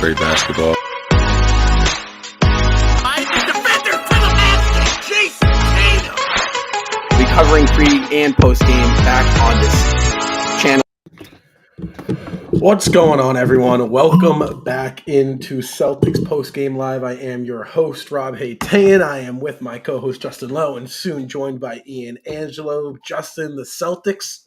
Great basketball. Defender for the Mavs, Jason Tatum. We covering pre and post game back on this channel. What's going on, everyone? Welcome back into Celtics Postgame Live. I am your host, Rob Haytayan. I am with my co-host, Justin Lowe, and soon joined by Ian Angelo. Justin, the Celtics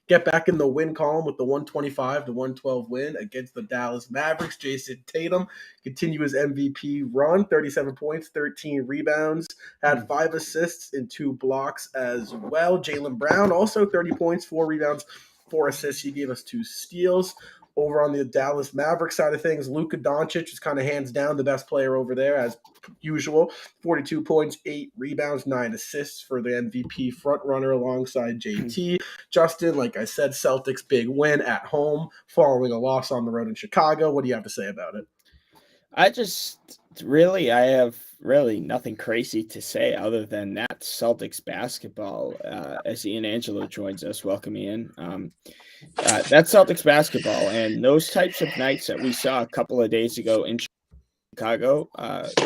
get back in the win column with the 125-112 win against the Dallas Mavericks. Jason Tatum continue his MVP run, 37 points, 13 rebounds, had 5 assists and 2 blocks as well. Jaylen Brown, also 30 points, 4 rebounds, 4 assists. He gave us 2 steals. Over on the Dallas Mavericks side of things, Luka Doncic is kind of hands down the best player over there as usual. 42 points, 8 rebounds, 9 assists for the MVP frontrunner alongside JT. Justin, like I said, Celtics big win at home following a loss on the road in Chicago. What do you have to say about it? I have really nothing crazy to say other than that Celtics basketball. As Ian Angelo joins us, welcome Ian. That's Celtics basketball, and those types of nights that we saw a couple of days ago in Chicago,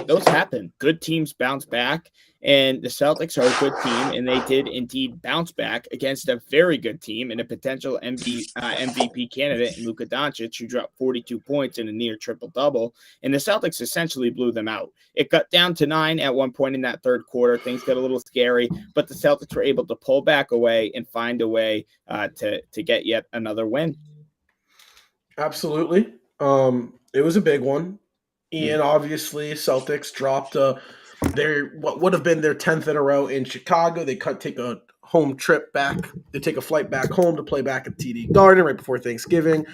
those happen. Good teams bounce back, and the Celtics are a good team, and they did indeed bounce back against a very good team and a potential MVP candidate in Luka Doncic, who dropped 42 points in a near triple-double, and the Celtics essentially blew them out. It got down to 9 at one point in that third quarter. Things got a little scary, but the Celtics were able to pull back away and find a way to get yet another win. Absolutely. It was a big one. Ian, obviously, Celtics dropped what would have been their 10th in a row in Chicago. They take a home trip back. They take a flight back home to play back at TD Garden right before Thanksgiving.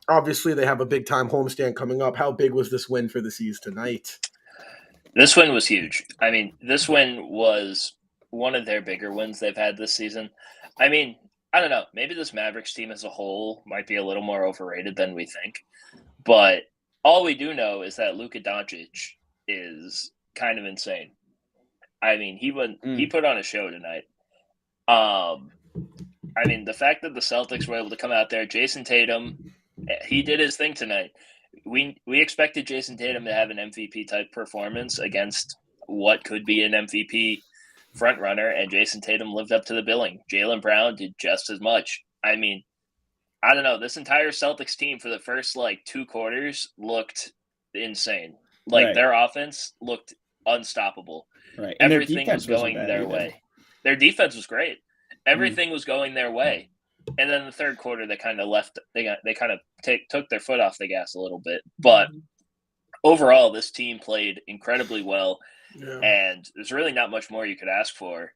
Obviously, they have a big-time homestand coming up. How big was this win for the C's tonight? This win was huge. I mean, this win was one of their bigger wins they've had this season. I mean, I don't know. Maybe this Mavericks team as a whole might be a little more overrated than we think. But all we do know is that Luka Doncic is kind of insane. I mean, he put on a show tonight. I mean, the fact that the Celtics were able to come out there, Jason Tatum, he did his thing tonight. We expected Jason Tatum to have an MVP type performance against what could be an MVP front runner, and Jason Tatum lived up to the billing. Jaylen Brown did just as much. I mean, I don't know. This entire Celtics team for the first 2 quarters looked insane. Their offense looked unstoppable. Right. And everything was going their way. Their defense was great. Everything was going their way. And then the third quarter, they kind of left. They kind of took their foot off the gas a little bit. But overall, this team played incredibly well. Yeah. And there's really not much more you could ask for.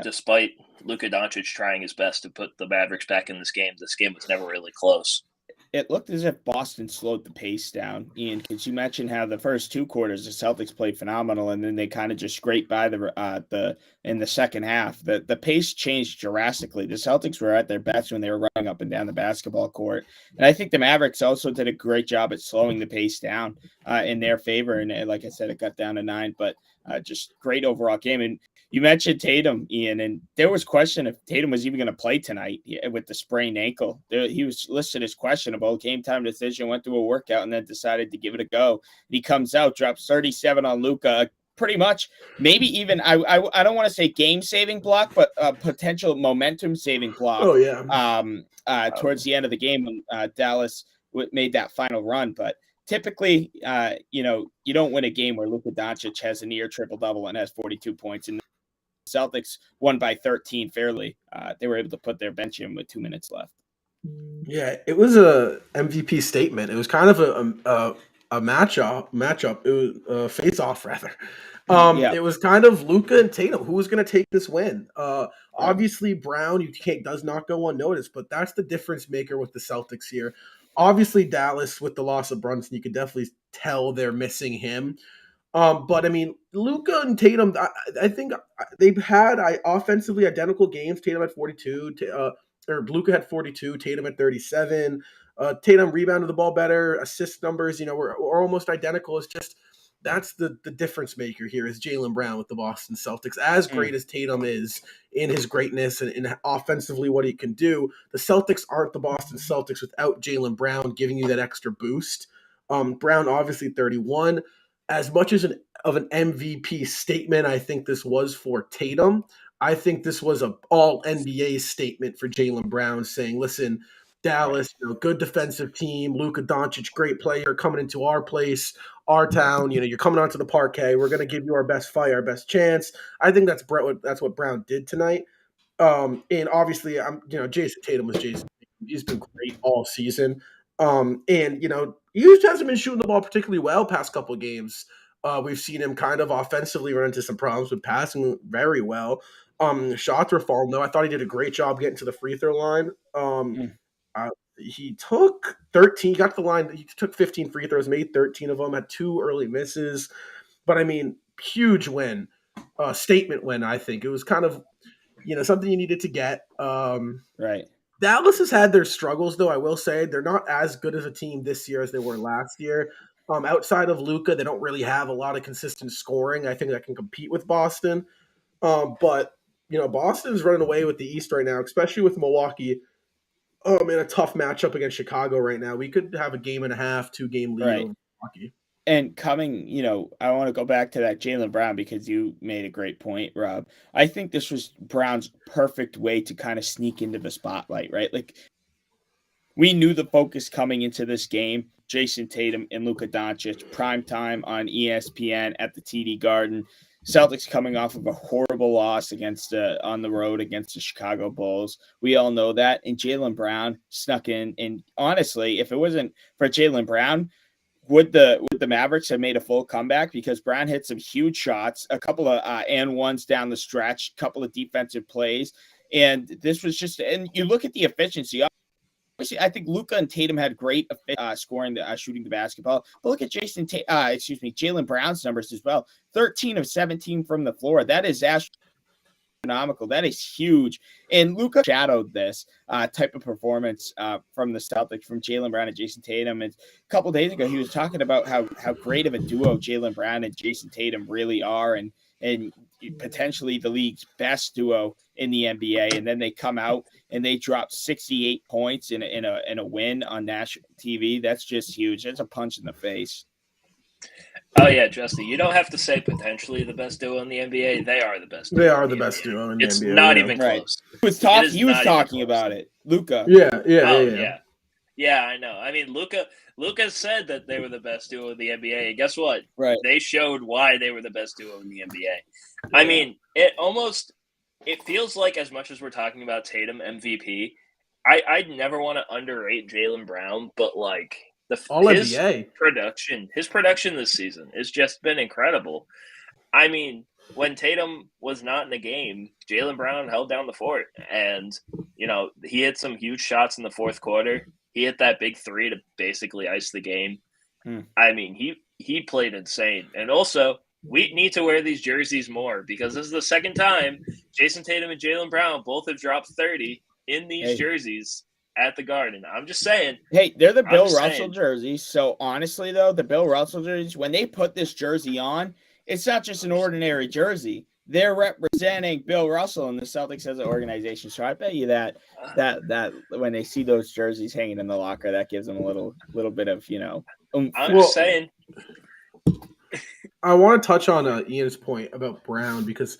Despite Luka Doncic trying his best to put the Mavericks back in this game was never really close. It looked as if Boston slowed the pace down, Ian, because you mentioned how the first 2 quarters the Celtics played phenomenal, and then they kind of just scraped by in the second half. The pace changed drastically. The Celtics were at their best when they were running up and down the basketball court, and I think the Mavericks also did a great job at slowing the pace down in their favor. And like I said, it got down to 9, but just great overall game. And you mentioned Tatum, Ian, and there was question if Tatum was even going to play tonight with the sprained ankle. He was listed as questionable. Game time decision, went through a workout, and then decided to give it a go. He comes out, drops 37 on Luka. Pretty much, maybe even I don't want to say game-saving block, but a potential momentum-saving block. Oh yeah. Towards the end of the game when Dallas made that final run, but. Typically, you don't win a game where Luka Doncic has a near triple-double and has 42 points. And the Celtics won by 13 fairly. They were able to put their bench in with 2 minutes left. Yeah, it was a MVP statement. It was kind of a matchup. It was a face-off, rather. It was kind of Luka and Tatum. Who was going to take this win? Obviously, Brown does not go unnoticed, but that's the difference maker with the Celtics here. Obviously, Dallas, with the loss of Brunson, you could definitely tell they're missing him. But, I mean, Luka and Tatum, I think they've had offensively identical games. Tatum had 42, Luka had 42, Tatum had 37. Tatum rebounded the ball better. Assist numbers, were almost identical. It's just that's the difference maker here is Jaylen Brown with the Boston Celtics. As great as Tatum is in his greatness and offensively what he can do, the Celtics aren't the Boston Celtics without Jaylen Brown giving you that extra boost. Brown obviously 31. As much as of an MVP statement, I think this was for Tatum. I think this was a all NBA statement for Jaylen Brown, saying, "Listen, Dallas, good defensive team. Luka Doncic, great player, coming into our place, our town. You're coming onto the parquet. We're going to give you our best fight, our best chance." I think that's what Brown did tonight. And obviously, Jason Tatum was Jason. He's been great all season. And he just hasn't been shooting the ball particularly well past couple of games. We've seen him kind of offensively run into some problems with passing very well. Shots were falling though. I thought he did a great job getting to the free throw line. He took 13. He got to the line. He took 15 free throws, made 13 of them, had 2 early misses. But I mean, huge win, statement win. I think it was kind of something you needed to get. Right. Dallas has had their struggles, though. I will say they're not as good as a team this year as they were last year. Outside of Luka, they don't really have a lot of consistent scoring. I think that can compete with Boston. But Boston's running away with the East right now, especially with Milwaukee. In a tough matchup against Chicago right now, we could have a 1.5, 2-game lead over Milwaukee. And I want to go back to that Jaylen Brown because you made a great point, Rob. I think this was Brown's perfect way to kind of sneak into the spotlight, right? Like, we knew the focus coming into this game, Jason Tatum and Luka Doncic, prime time on ESPN at the TD Garden. Celtics coming off of a horrible loss on the road against the Chicago Bulls. We all know that. And Jaylen Brown snuck in. And honestly, if it wasn't for Jaylen Brown, would the Mavericks have made a full comeback? Because Brown hit some huge shots, a couple of and ones down the stretch, a couple of defensive plays. And this was and you look at the efficiency. Obviously, I think Luka and Tatum had great scoring, shooting the basketball. But look at Jaylen Brown's numbers as well. 13 of 17 from the floor. That is astronomical. That is huge. And Luka shadowed this type of performance from the Celtics, from Jaylen Brown and Jason Tatum. And a couple days ago, he was talking about how great of a duo Jaylen Brown and Jason Tatum really are, and potentially the league's best duo in the NBA. And then they come out and they drop 68 points in a win on national TV. That's just huge. That's a punch in the face. Oh yeah, Justin, you don't have to say potentially the best duo in the NBA. They are the best. They are the best duo in the NBA. It's not even close. He was talking about it. Luka. Yeah, I know. I mean, Luka said that they were the best duo in the NBA. And guess what? Right. They showed why they were the best duo in the NBA. I mean, it feels like, as much as we're talking about Tatum MVP, I'd never want to underrate Jaylen Brown, but like his production this season has just been incredible. I mean, when Tatum was not in the game, Jaylen Brown held down the fort, and he hit some huge shots in the fourth quarter. He hit that big 3 to basically ice the game. I mean, he played insane, and also we need to wear these jerseys more because this is the second time Jason Tatum and Jaylen Brown both have dropped 30 in these jerseys at the Garden. I'm just saying. Hey, they're the Bill Russell jerseys. So honestly, though, the Bill Russell jerseys, when they put this jersey on, it's not just an ordinary jersey. They're representing Bill Russell and the Celtics as an organization. So I bet you that when they see those jerseys hanging in the locker, that gives them a little bit of I'm just saying. I want to touch on Ian's point about Brown because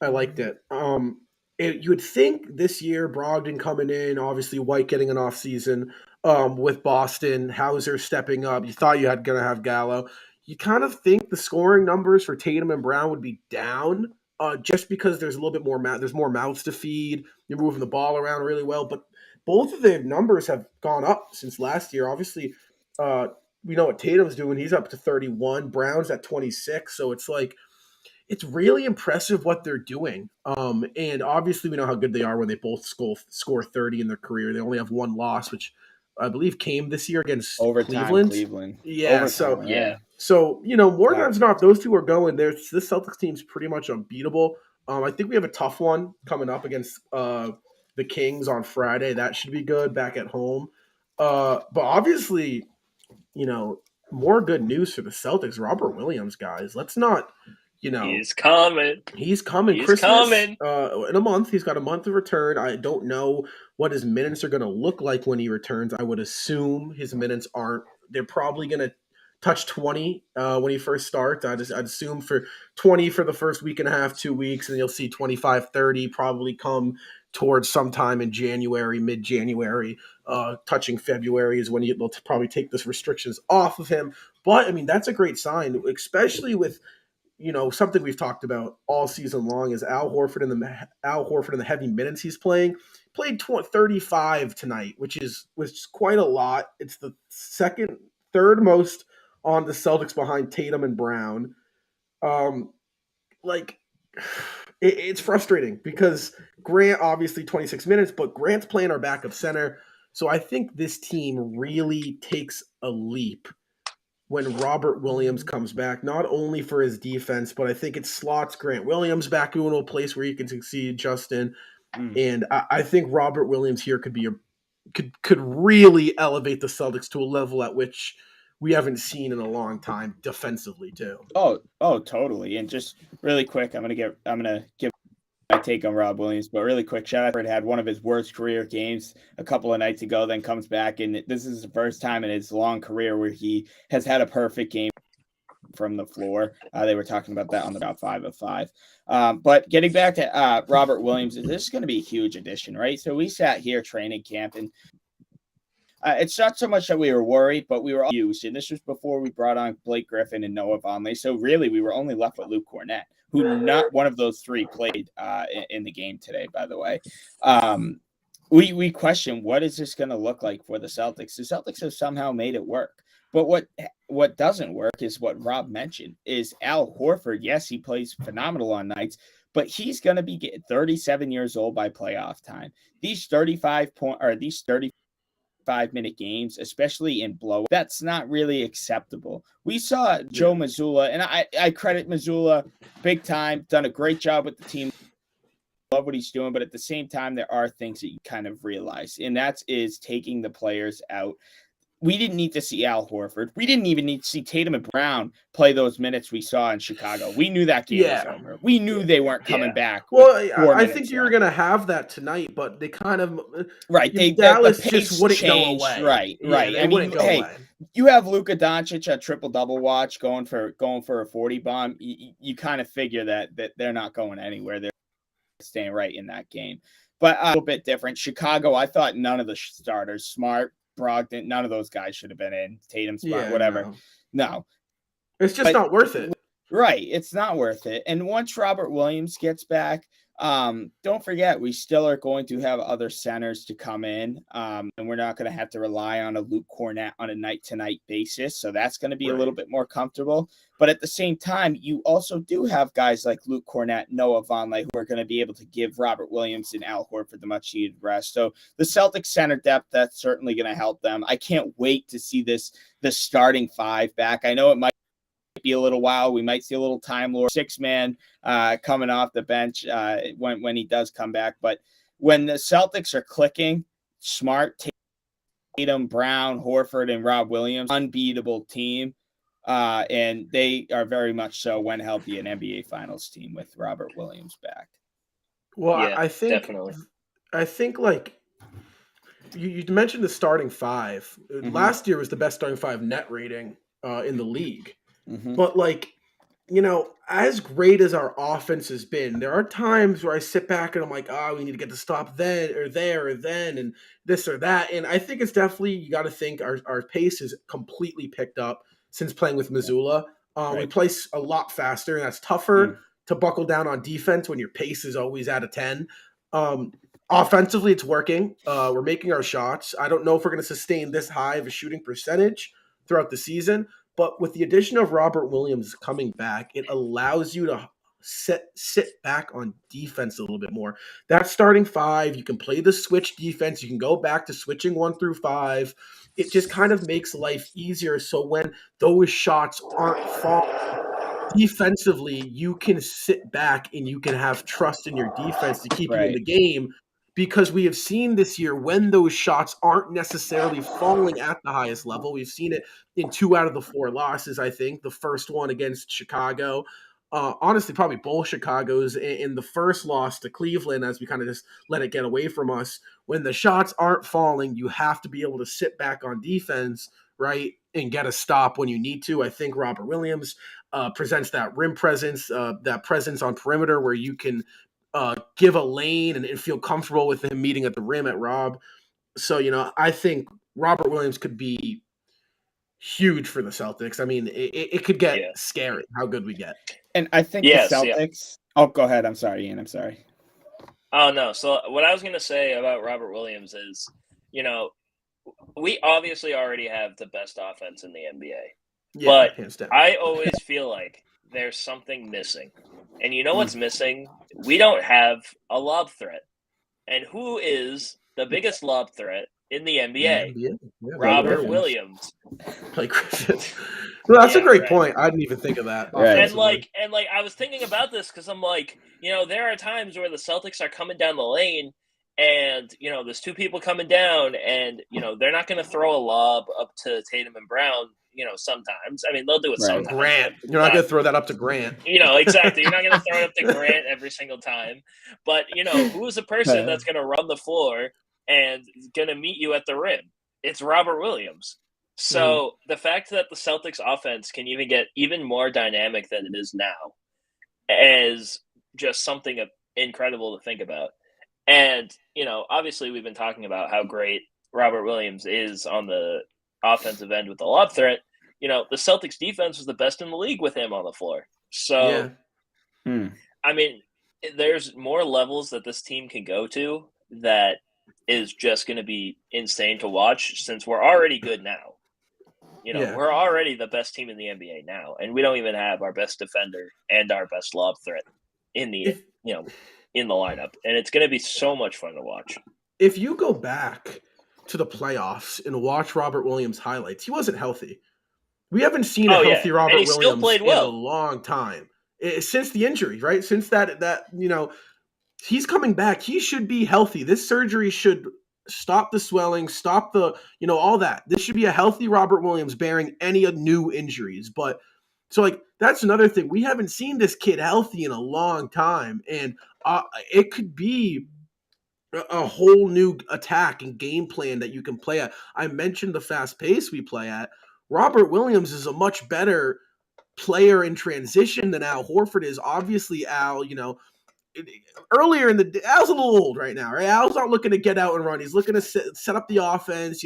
I liked it. You would think this year Brogdon coming in, obviously White getting an off season with Boston, Hauser stepping up. You thought you had going to have Gallo. You kind of think the scoring numbers for Tatum and Brown would be down just because there's a little bit more there's more mouths to feed. You're moving the ball around really well, but both of their numbers have gone up since last year. Obviously, we know what Tatum's doing. He's up to 31. Brown's at 26. So it's like, it's really impressive what they're doing. And obviously we know how good they are when they both score 30 in their career. They only have one loss, which I believe came this year against Cleveland. Yeah. Overtime, So, more times not, if those two are going, this Celtics team's pretty much unbeatable. I think we have a tough one coming up against the Kings on Friday. That should be good back at home. But obviously, more good news for the Celtics. Robert Williams, guys. Let's not, He's coming. He's coming. He's Christmas, coming. In a month. He's got a month of return. I don't know what his minutes are going to look like when he returns, I would assume his minutes aren't. They're probably going to touch 20 when he first starts. I'd assume for 20 for the first week and a half, 2 weeks, and you'll see 25, 30 probably come towards sometime in January, mid-January, touching February is when they'll probably take those restrictions off of him. But, I mean, that's a great sign, especially with, something we've talked about all season long is Al Horford and the heavy minutes he's playing. Played 35 tonight, which is quite a lot. It's the third most on the Celtics behind Tatum and Brown. It's frustrating because Grant, obviously 26 minutes, but Grant's playing our backup center. So I think this team really takes a leap when Robert Williams comes back, not only for his defense, but I think it slots Grant Williams back into a place where he can succeed, Justin. And I think Robert Williams here could really elevate the Celtics to a level at which we haven't seen in a long time defensively too. Oh, totally. And just really quick, I'm gonna give my take on Rob Williams, but really quick, shout out, had one of his worst career games a couple of nights ago, then comes back, and this is the first time in his long career where he has had a perfect game from the floor. They were talking about that on the about 5 of 5. But getting back to Robert Williams, this is going to be a huge addition, right? So we sat here training camp, and it's not so much that we were worried, but we were all used. And this was before we brought on Blake Griffin and Noah Vonleh. So really, we were only left with Luke Cornett, who not one of those three played in the game today, by the way. We question, what is this going to look like for the Celtics? The Celtics have somehow made it work. But what doesn't work is what Rob mentioned, is Al Horford. Yes, he plays phenomenal on nights, but he's going to be 37 years old by playoff time. These 35-minute games, especially in blow, that's not really acceptable. We saw Joe Mazzulla, and I credit Mazzulla big time, done a great job with the team. Love what he's doing, but at the same time, there are things that you kind of realize, and that is taking the players out. We didn't need to see Al Horford. We didn't even need to see Tatum and Brown play those minutes we saw in Chicago. We knew that game was over. We knew they weren't coming back. Well, I think you were going to have that tonight, but they kind of Dallas just wouldn't go away. Right. I mean, hey, you have Luka Doncic a triple-double watch going for a 40 bomb. You kind of figure that they're not going anywhere. They're staying right in that game. But a little bit different. Chicago, I thought none of the starters, Smart, Brogdon, none of those guys should have been in. Tatum, Smart, whatever. No. It's just not worth it. Right. It's not worth it. And once Robert Williams gets back, don't forget, we still are going to have other centers to come in, and we're not going to have to rely on a Luke Cornett on a night-to-night basis. So that's going to be a little bit more comfortable. But at the same time, you also do have guys like Luke Cornett, Noah Vonleh, who are going to be able to give Robert Williams and Al Horford the much-needed rest. So the Celtics center depth, that's certainly going to help them. I can't wait to see the starting five back. I know it might be a little while. We might see a little Time Lord 6-man coming off the bench when he does come back. But when the Celtics are clicking, Smart, Tatum, Brown, Horford, and Rob Williams, unbeatable team. And they are very much so, when healthy, an NBA Finals team with Robert Williams back. Well, Yeah, I think definitely. I think like you mentioned the starting five. Last year was the best starting five net rating in the league. But as great as our offense has been, there are times where I sit back and I'm like, we need to get the stop then or there or then and this or that. And I think it's definitely, you got to think our pace is completely picked up since playing with Mazzulla. We play a lot faster, and that's tougher to buckle down on defense when your pace is always at a 10. Offensively, it's working. We're making our shots. I don't know if we're going to sustain this high of a shooting percentage throughout the season. But with the addition of Robert Williams coming back, it allows you to sit back on defense a little bit more. That starting five, you can play the switch defense. You can go back to switching 1 through 5. It just kind of makes life easier. So when those shots aren't falling defensively, you can sit back and you can have trust in your defense to keep you in the game. Because we have seen this year when those shots aren't necessarily falling at the highest level. We've seen it in 2 out of the 4 losses, I think. The first one against Chicago. honestly, probably both Chicago's in the first loss to Cleveland, as we kind of just let it get away from us. When the shots aren't falling, you have to be able to sit back on defense, right, and get a stop when you need to. I think Robert Williams presents that rim presence, that presence on perimeter where you can give a lane and feel comfortable with him meeting at the rim at Rob. So, I think Robert Williams could be huge for the Celtics. I mean, it could get Yeah. scary how good we get. And I think Yes, the yeah. Celtics. Oh, go ahead. I'm sorry, Ian. I'm sorry. Oh, no. So what I was going to say about Robert Williams is, we obviously already have the best offense in the NBA. Yeah, But hands down. I always feel like there's something missing. And you know what's missing? We don't have a lob threat. And who is the biggest lob threat in the NBA? Yeah, Robert Williams. Like, well, that's a great right. point. I didn't even think of that. Right. And I was thinking about this because I'm like, there are times where the Celtics are coming down the lane and, there's two people coming down and, they're not going to throw a lob up to Tatum and Brown, sometimes. I mean, they'll do it sometimes. Grant. You're not going to throw that up to Grant. Exactly. You're not going to throw it up to Grant every single time. But, who's the person that's going to run the floor and going to meet you at the rim? It's Robert Williams. So the fact that the Celtics offense can even get even more dynamic than it is now is just something incredible to think about. And, obviously we've been talking about how great Robert Williams is on the offensive end with the lob threat. The Celtics defense was the best in the league with him on the floor. So, I mean, there's more levels that this team can go to that is just going to be insane to watch since we're already good now. We're already the best team in the NBA now, and we don't even have our best defender and our best lob threat in the in the lineup, and it's going to be so much fun to watch. If you go back to the playoffs and watch Robert Williams highlights, he wasn't healthy. We haven't seen a healthy Robert and he Williams still played well. in a long time. Since the injury, right? Since that he's coming back. He should be healthy. This surgery should stop the swelling, stop the, all that. This should be a healthy Robert Williams bearing any new injuries. But so that's another thing. We haven't seen this kid healthy in a long time. And it could be a whole new attack and game plan that you can play at. I mentioned the fast pace we play at. Robert Williams is a much better player in transition than Al Horford is. Obviously, Al, earlier in the day, Al's a little old right now, right? Al's not looking to get out and run. He's looking to set up the offense,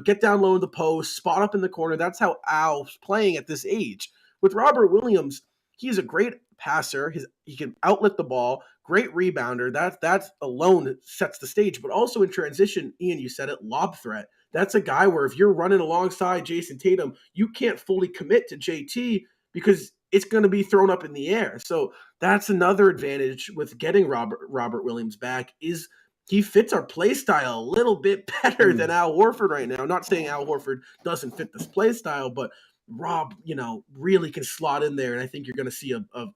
get down low in the post, spot up in the corner. That's how Al's playing at this age. With Robert Williams, he's a great passer. He can outlet the ball, great rebounder. That alone sets the stage. But also in transition, Ian, you said it, lob threat. That's a guy where if you're running alongside Jason Tatum, you can't fully commit to JT because it's going to be thrown up in the air. So that's another advantage with getting Robert Williams back is he fits our play style a little bit better than Al Horford right now. I'm not saying Al Horford doesn't fit this play style, but Rob, really can slot in there. And I think you're going to see a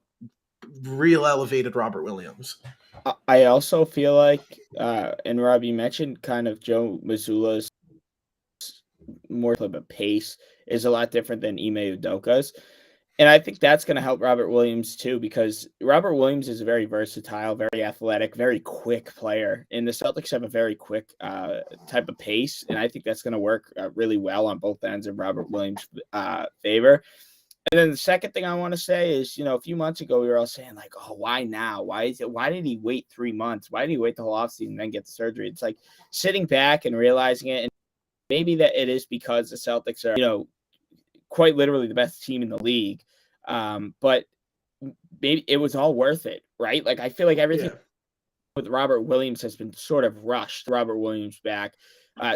real elevated Robert Williams. I also feel like, and Rob, you mentioned kind of Joe Mazzulla's more of a pace is a lot different than Ime Udoka's. And I think that's going to help Robert Williams too, because Robert Williams is a very versatile, very athletic, very quick player. And the Celtics have a very quick type of pace. And I think that's going to work really well on both ends of Robert Williams' favor. And then the second thing I want to say is, a few months ago, we were all saying like, oh, why now? Why did he wait 3 months? Why did he wait the whole offseason and then get the surgery? It's like sitting back and realizing it. And maybe that it is because the Celtics are, quite literally the best team in the league. But maybe it was all worth it, right? Like, I feel like everything with Robert Williams has been sort of rushed. Robert Williams back,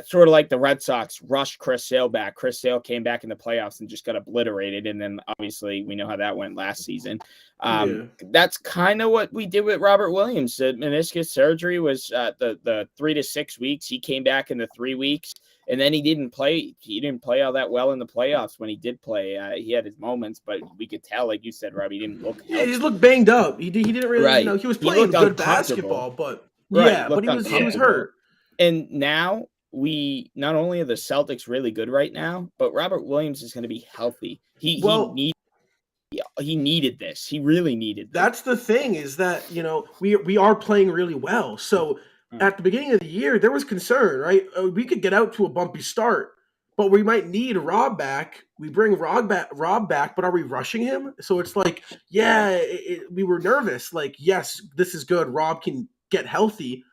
sort of like the Red Sox rushed Chris Sale back. Chris Sale came back in the playoffs and just got obliterated. And then obviously we know how that went last season. That's kind of what we did with Robert Williams. The meniscus surgery was the 3 to 6 weeks. He came back in the 3 weeks. And then he didn't play. He didn't play all that well in the playoffs. When he did play, he had his moments, but we could tell, like you said, Rob, he didn't look. Yeah, he looked banged up. He didn't really, he was playing good basketball, but but he was hurt. And now we not only are the Celtics really good right now, but Robert Williams is going to be healthy. He he needed this. He really needed this. That's the thing is that, we are playing really well. So at the beginning of the year, there was concern, right? We could get out to a bumpy start, but we might need Rob back. We bring Rob back, but are we rushing him? So it's like, we were nervous. Like, yes, this is good. Rob can get healthy,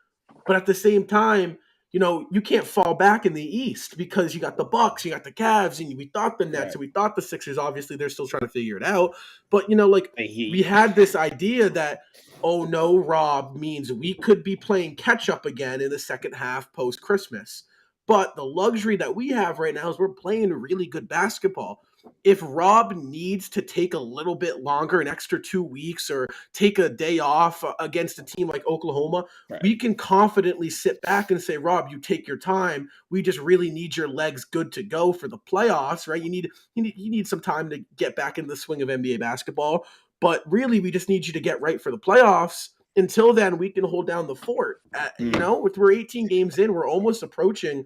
but at the same time, you can't fall back in the East because you got the Bucks, you got the Cavs, and we thought the Nets, and we thought the Sixers. Obviously, they're still trying to figure it out. But, we had this idea that, oh, no, Rob means we could be playing catch-up again in the second half post-Christmas. But the luxury that we have right now is we're playing really good basketball. If Rob needs to take a little bit longer, an extra 2 weeks, or take a day off against a team like Oklahoma, we can confidently sit back and say, Rob, you take your time. We just really need your legs good to go for the playoffs, right? You need some time to get back into the swing of NBA basketball. But really, we just need you to get right for the playoffs. Until then, we can hold down the fort. We're 18 games in. We're almost approaching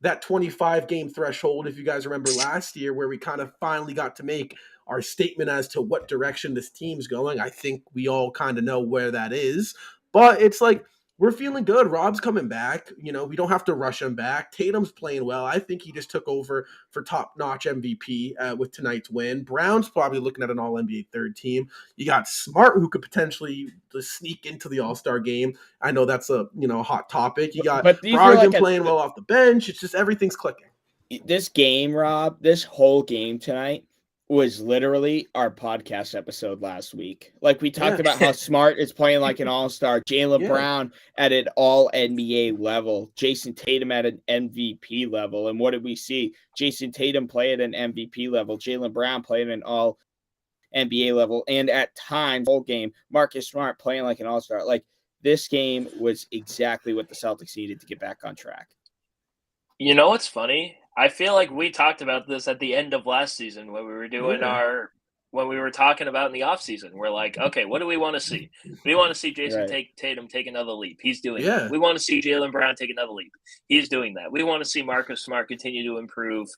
that 25-game threshold, if you guys remember last year, where we kind of finally got to make our statement as to what direction this team's going. I think we all kind of know where that is. But it's like, we're feeling good. Rob's coming back. We don't have to rush him back. Tatum's playing well. I think he just took over for top-notch MVP with tonight's win. Brown's probably looking at an all-NBA third team. You got Smart, who could potentially just sneak into the All-Star game. I know that's a hot topic. You got Brogdon playing well off the bench. It's just everything's clicking. This game, Rob, this whole game tonight was literally our podcast episode last week. Like, we talked about how Smart is playing like an all-star, Jaylen Brown at an all-NBA level, Jason Tatum at an MVP level. And what did we see? Jason Tatum play at an MVP level, Jaylen Brown play at an all-NBA level, and at times, whole game, Marcus Smart playing like an all-star. Like, this game was exactly what the Celtics needed to get back on track. You know what's funny? I feel like we talked about this at the end of last season when we were doing when we were talking about in the offseason. We're like, okay, what do we want to see? We want to see Jason Tatum take another leap. He's doing that. We want to see Jaylen Brown take another leap. He's doing that. We want to see Marcus Smart continue to improve,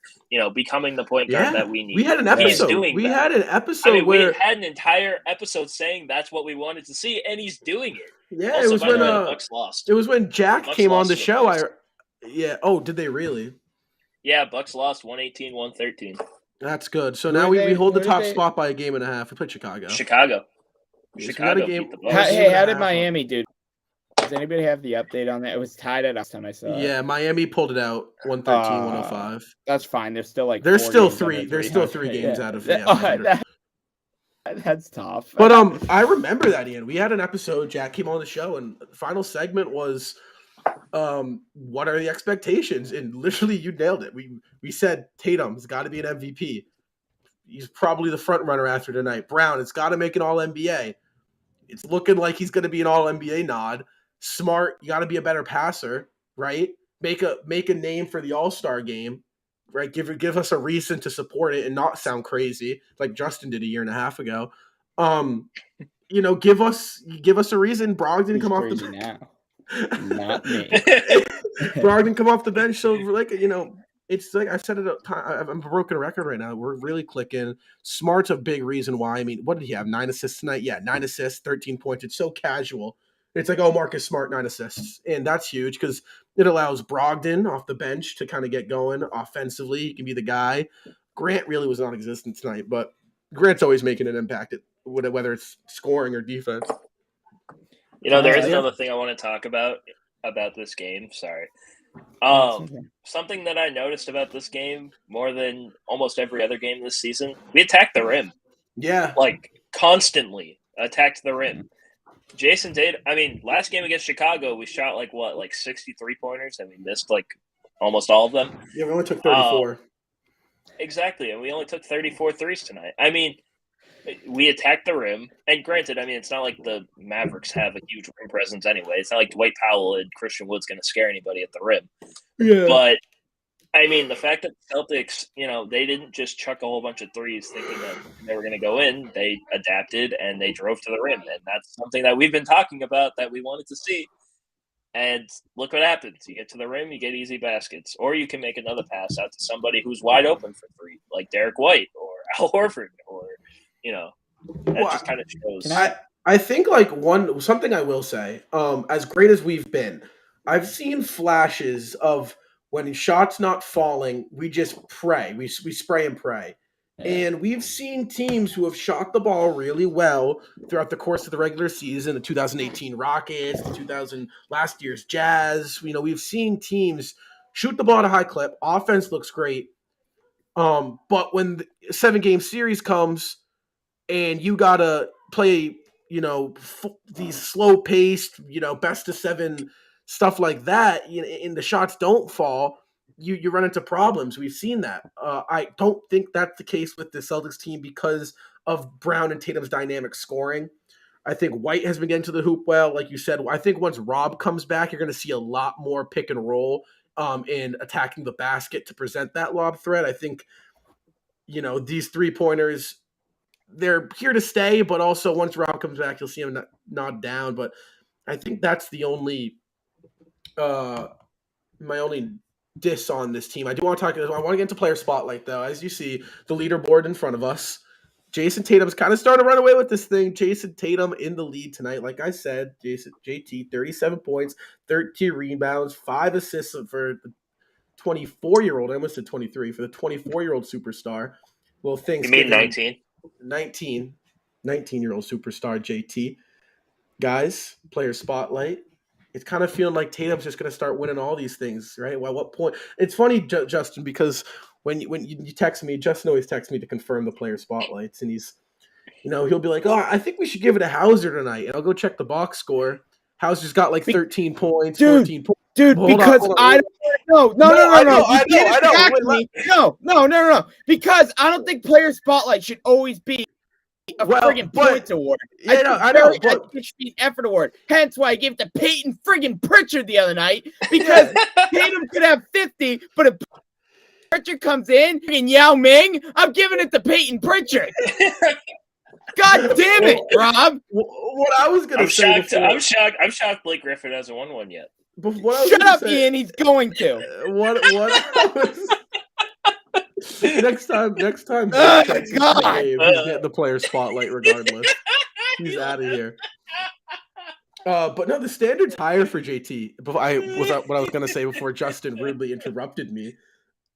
becoming the point guard that we need. We had an episode. Had an episode where we had an entire episode saying that's what we wanted to see, and he's doing it. Yeah, also, it was when the Bucks lost. It was when Jack came on the show. Oh, did they really? Yeah, Bucks lost 118-113. That's good. So now we hold the top spot by a game and a half. We played Chicago. Chicago game. How did Miami do? Does anybody have the update on that? It was tied at last time I saw it. Yeah, Miami pulled it out 113-105. That's fine. There's still like there's still three games out of that's tough. But I remember that, Ian. We had an episode. Jack came on the show, and the final segment was, what are the expectations? And literally, you nailed it. We said Tatum's got to be an MVP. He's probably the front runner after tonight. Brown, it's got to make an All NBA. It's looking like he's going to be an All NBA nod. Smart, you got to be a better passer, right? Make a name for the All-Star game, right? Give us a reason to support it and not sound crazy like Justin did a year and a half ago. Give us a reason. Brogdon come off the bench. Now. Not me. Brogdon come off the bench. So it's like I said it. I'm a broken record right now. We're really clicking. Smart's a big reason why. I mean, what did he have? 9 assists tonight? Yeah, 9 assists, 13 points. It's so casual. It's like, oh, Marcus Smart, 9 assists. And that's huge because it allows Brogdon off the bench to kind of get going offensively. He can be the guy. Grant really was non-existent tonight, but Grant's always making an impact, whether it's scoring or defense. There is another thing I want to talk about this game. Sorry. Something that I noticed about this game more than almost every other game this season, we attacked the rim. Yeah. Like, constantly attacked the rim. Jason Tatum, last game against Chicago, we shot 63 pointers, and we missed almost all of them. Yeah, we only took 34. Exactly, and we only took 34 threes tonight. We attacked the rim, and granted, it's not like the Mavericks have a huge rim presence anyway. It's not like Dwight Powell and Christian Wood's going to scare anybody at the rim. Yeah. But, the fact that the Celtics, they didn't just chuck a whole bunch of threes thinking that they were going to go in. They adapted, and they drove to the rim. And that's something that we've been talking about that we wanted to see. And look what happens. You get to the rim, you get easy baskets. Or you can make another pass out to somebody who's wide open for three, like Derek White or Al Horford or, That Well, just kind of shows. I think like something I will say, as great as we've been, I've seen flashes of when shots not falling, we just pray. We spray and pray. Yeah. And we've seen teams who have shot the ball really well throughout the course of the regular season, the 2018 Rockets, the 2000 last year's Jazz. We've seen teams shoot the ball at a high clip. Offense looks great. But when the 7-game series comes and you gotta play, these slow paced, best of 7 stuff like that, and the shots don't fall, you run into problems. We've seen that. I don't think that's the case with the Celtics team because of Brown and Tatum's dynamic scoring. I think White has been getting to the hoop well, like you said. I think once Rob comes back, you're going to see a lot more pick and roll in attacking the basket to present that lob threat. I think these 3-pointers, they're here to stay, but also once Rob comes back, you'll see him nod down. But I think that's the only my only diss on this team. I do want to talk. I want to get into player spotlight though. As you see, the leaderboard in front of us, Jason Tatum's kind of starting to run away with this thing. Jason Tatum in the lead tonight. Like I said, JT 37 points, 13 rebounds, 5 assists for the 24-year-old. I almost said 23 for the 24-year-old superstar. Well, things. You mean 19? 19-year-old superstar JT. Guys, player spotlight. It's kind of feeling like Tatum's just going to start winning all these things, right? Well, at what point? It's funny, Justin, because when you text me, Justin always texts me to confirm the player spotlights, and he'll be like, "Oh, I think we should give it to Hauser tonight," and I'll go check the box score. Hauser's got like 13 points, 14 points. Dude, Hold on, because hold on. I don't know. I No. know. No. Because I don't think player spotlight should always be a friggin' points award. Yeah, I know. But it should be an effort award. Hence why I gave it to Peyton friggin' Pritchard the other night, because Tatum could have 50, but if Pritchard comes in and Yao Ming, I'm giving it to Peyton Pritchard. God damn it, Rob. What I was gonna say I'm shocked Blake Griffin hasn't won one yet. Shut up, Ian. He's going to. Next time. He's getting the player spotlight regardless. He's out of here. But no, the standard's higher for JT. What I was gonna say before Justin rudely interrupted me.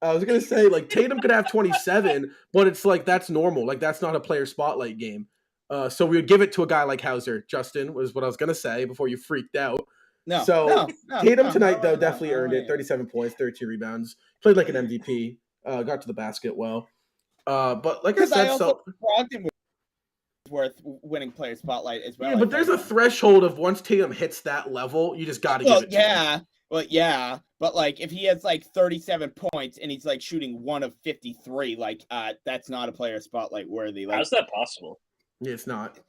I was gonna say like Tatum could have 27, but it's like that's normal. Like that's not a player spotlight game. So we would give it to a guy like Hauser. Justin was what I was gonna say before you freaked out. Tatum tonight though definitely earned it. 37 points, 13 rebounds. Played like an MVP. Got to the basket well. But like I said, Brogdon was worth winning player spotlight as well. Yeah, but there's a threshold of once Tatum hits that level, you just got to give it to him. But like if he has like 37 points and he's like shooting 1 of 53, like that's not a player spotlight worthy. Like, how's that possible? Yeah, it's not.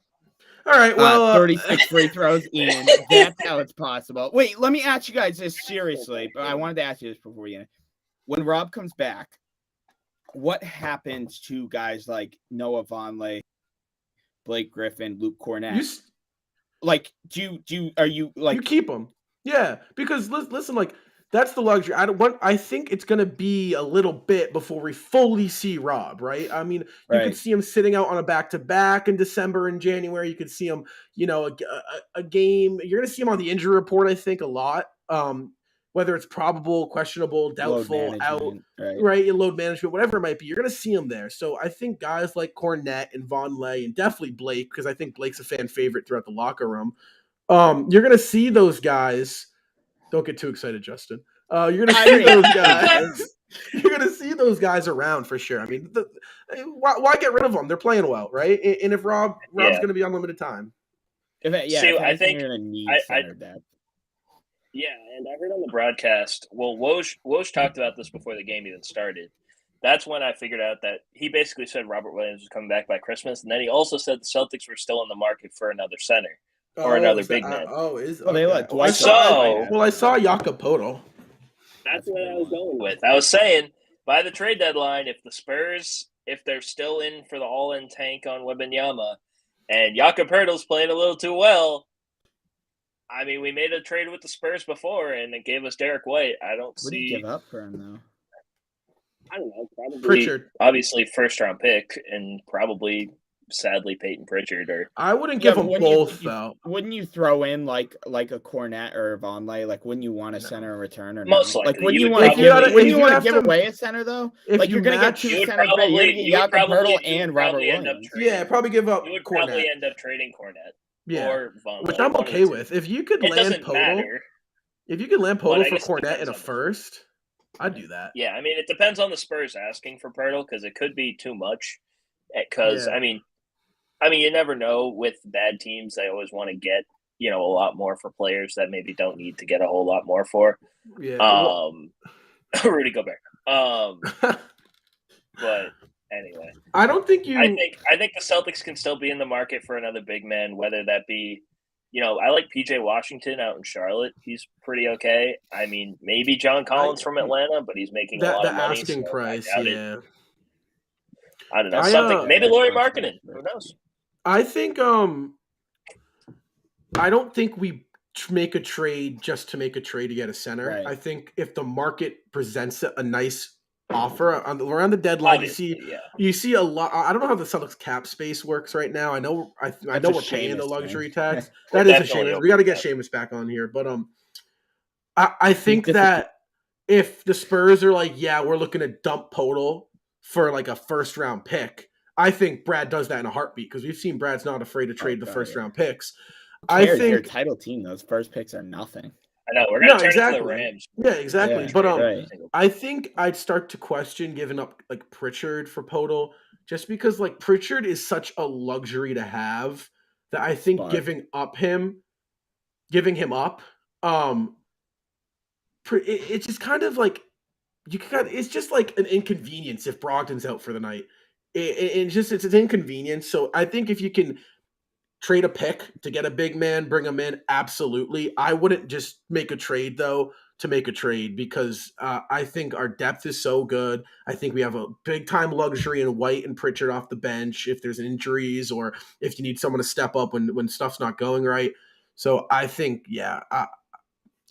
All right, well, 36 free throws in. That's how it's possible. Wait, let me ask you guys this seriously. But I wanted to ask you this before we end. When Rob comes back, what happens to guys like Noah Vonleh, Blake Griffin, Luke Cornett? You keep them? Yeah, because listen, like that's the luxury. I think it's gonna be a little bit before we fully see Rob, right? I mean, you could see him sitting out on a back-to-back in December and January. You could see him, a game. You're gonna see him on the injury report, I think, a lot. Whether it's probable, questionable, doubtful, out, right, in load management, whatever it might be, you're going to see him there. So I think guys like Cornette and Vonleh and definitely Blake, because I think Blake's a fan favorite throughout the locker room, you're going to see those guys. Don't get too excited, Justin. You're going to see those guys. You're going to see those guys around for sure. I mean, why get rid of them? They're playing well, right? And if Rob's going to be on limited time. I think you're going to need center depth. Yeah, and I heard on the broadcast, Woj talked about this before the game even started. That's when I figured out that he basically said Robert Williams was coming back by Christmas, and then he also said the Celtics were still in the market for another center or another big man. I saw Jakob Poeltl. That's what I was going with. I was saying, by the trade deadline, if the Spurs, if they're still in for the all-in tank on Wembanyama, and Jakob Poeltl's playing a little too well, I mean, we made a trade with the Spurs before, and it gave us Derek White. I don't see. What do you give up for him, though? I don't know. Probably Pritchard. Obviously, first-round pick, and probably sadly Peyton Pritchard or I wouldn't give but them wouldn't both, you, though. wouldn't you throw in like a Cornette or a Vonleh? Like, wouldn't you want a center in return or Most no? Like, likely. wouldn't You you would want to probably- wouldn't if you you want to have give to- away a center though? If Like, you you're gonna get match- two You would centers. You're gonna probably- get you would Jakob probably- Poeltl you would and Robert probably end up Williams. trading- Yeah, probably give up You would Cornette. probably end up trading Cornette Yeah, or Vonleh. which I'm one of okay the two. with. If you could It land doesn't Poeltl, matter. if you could land But I Poeltl for guess it Cornette depends in a on the- first, I'd do that. Yeah, I mean, it depends on the Spurs asking for Pirtle because it could be too much. Because Yeah. I mean, you never know with bad teams. They always want to get a lot more for players that maybe don't need to get a whole lot more for. Yeah. Rudy Gobert. But anyway, I don't think you. I think the Celtics can still be in the market for another big man, whether that be. I like PJ Washington out in Charlotte. He's pretty okay. I mean, maybe John Collins from Atlanta, but he's making a lot the of money. asking so price, I doubt it. yeah. I don't know. I, Something. Maybe Lauri that's Markkanen. true. Who knows? I think I don't think we make a trade just to make a trade to get a center. Right. I think if the market presents a nice offer around the deadline, Obviously, yeah. you see a lot. I don't know how the Celtics cap space works right now. I know a we're paying the Sheamus luxury thing. tax. We're That is a definitely Sheamus. We got to get over Sheamus back on here, but I think This is- that if the Spurs are like, yeah, we're looking to dump Poeltl for like a first round pick, I think Brad does that in a heartbeat because we've seen Brad's not afraid to trade the God, first yeah. round picks. I I think your think, title team, those first picks are nothing. I know we're gonna turn it to exactly. the Rams. Yeah, exactly. Yeah, but right. I think I'd start to question giving up like Pritchard for Poeltl just because like Pritchard is such a luxury to have that I think But- giving him up, it's just kind of like it's just like an inconvenience if Brogdon's out for the night. It's an inconvenience. So I think if you can trade a pick to get a big man, bring him in, absolutely. I wouldn't just make a trade though to make a trade because I think our depth is so good. I think we have a big time luxury in White and Pritchard off the bench if there's injuries or if you need someone to step up when stuff's not going right. So I think, yeah,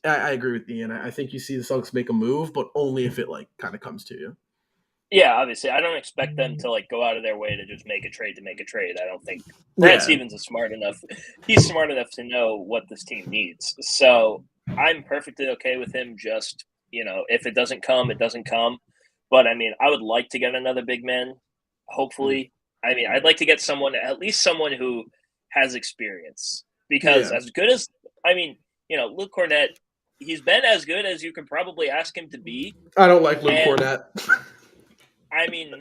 I agree with Ian. I think you see the Celtics make a move, but only if it like kind of comes to you. Yeah, obviously, I don't expect them to like go out of their way to just make a trade to make a trade. I don't think Brad Stevens is smart enough. He's smart enough to know what this team needs. So I'm perfectly okay with him. Just if it doesn't come, it doesn't come. But I mean, I would like to get another big man. Hopefully, I mean, I'd like to get at least someone who has experience because as good as Luke Cornette, he's been as good as you could probably ask him to be. I don't like Luke Cornette. I mean,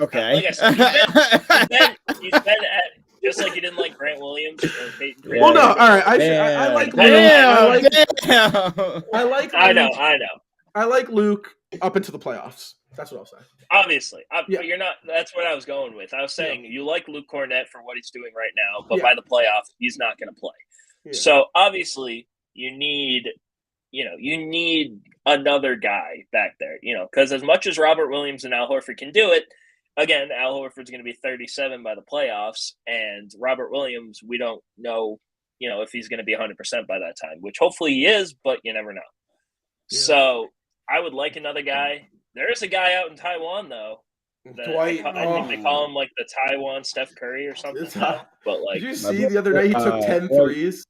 Okay. Like I said, he's been at just like you didn't like Grant Williams or Peyton Pritchard. Well, no, all right. I like Luke. I like Luke up into the playoffs. That's what I'll say. Obviously, but you're not. That's what I was going with. I was saying you like Luke Cornette for what he's doing right now, but by the playoffs, he's not going to play. Yeah. So obviously, you need another guy back there. Because as much as Robert Williams and Al Horford can do it, again, Al Horford's going to be 37 by the playoffs, and Robert Williams, we don't know, if he's going to be 100% by that time, which hopefully he is, but you never know. Yeah. So I would like another guy. There is a guy out in Taiwan, though. Dwight, I think they call him like the Taiwan Steph Curry or something. But like, did you see the other night he took 10 threes?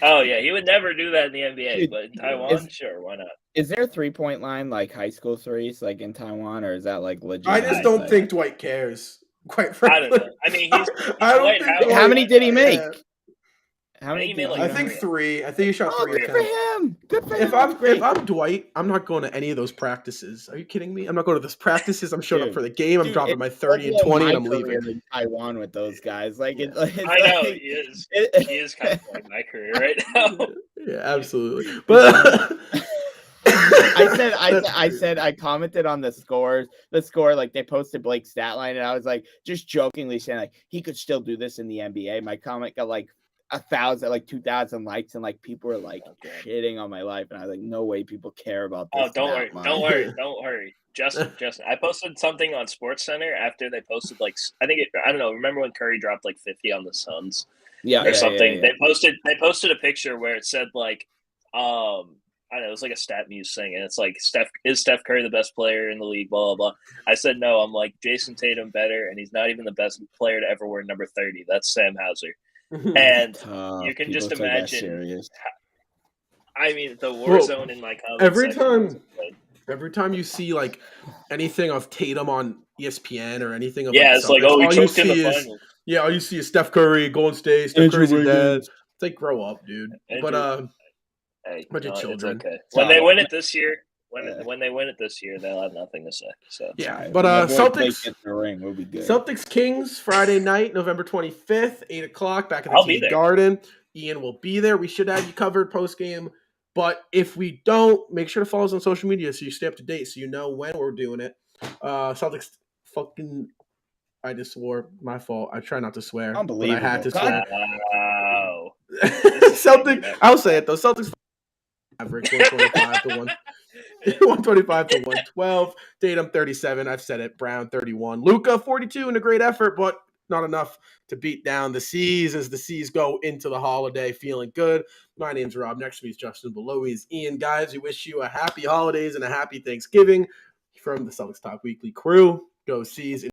Oh yeah, he would never do that in the NBA, but in Taiwan, sure, why not? Is there a 3-point line like high school threes like in Taiwan, or is that like legit? I just don't think Dwight cares. Quite frankly, I don't know. I mean, how many did he make? How many? I think 3. I think he shot 3. Good for him. Good for him. If I'm Dwight, I'm not going to any of those practices. Are you kidding me? I'm not going to those practices. I'm showing up for the game. I'm dropping my 30 and 20, and I'm leaving. In Taiwan with those guys, like it's I know he is. He is kind of like my career right now. Yeah, absolutely. But I commented on the score, like they posted Blake's stat line, and I was like, just jokingly saying like he could still do this in the NBA. My comment got like 1,000, like 2,000 likes, and like people were like shitting on my life, and I was like, no way people care about this. Oh, don't worry. Justin, I posted something on SportsCenter after they posted like I don't know. Remember when Curry dropped like 50 on the Suns? Or something. Yeah. They posted a picture where it said like I don't know, it was like a stat muse thing, and it's like, is Steph Curry the best player in the league? Blah, blah, blah. I said no. I'm like, Jason Tatum better, and he's not even the best player to ever wear number 30. That's Sam Hauser. And you can just imagine. I mean, the war zone in my comment every time you see like anything of Tatum on ESPN or anything of it's like, like, oh, all he you choked in see the is finals. all you see is Steph Curry, Golden State, Steph Curry's your dad. It's like, grow up, dude. Hey, bunch of children. It's okay. When they win it this year, when they win it this year, they'll have nothing to say. So yeah, but Celtics get the ring. We'll be good. Celtics Kings Friday night, November 25th, 8:00, back at the TD Garden. Ian will be there. We should have you covered post game, but if we don't, make sure to follow us on social media so you stay up to date, so you know when we're doing it. Celtics fucking. I just swore. My fault. I try not to swear, but I had to swear. Wow. Celtics. I'll say it though. Celtics. Mavericks 125 to 125 to 112. Tatum 37. I've said it. Brown 31. Luka 42 in a great effort, but not enough to beat down the C's as the C's go into the holiday feeling good. My name's Rob. Next to me is Justin. Below me is Ian. Guys, we wish you a happy holidays and a happy Thanksgiving from the Celtics Talk Weekly crew. Go C's.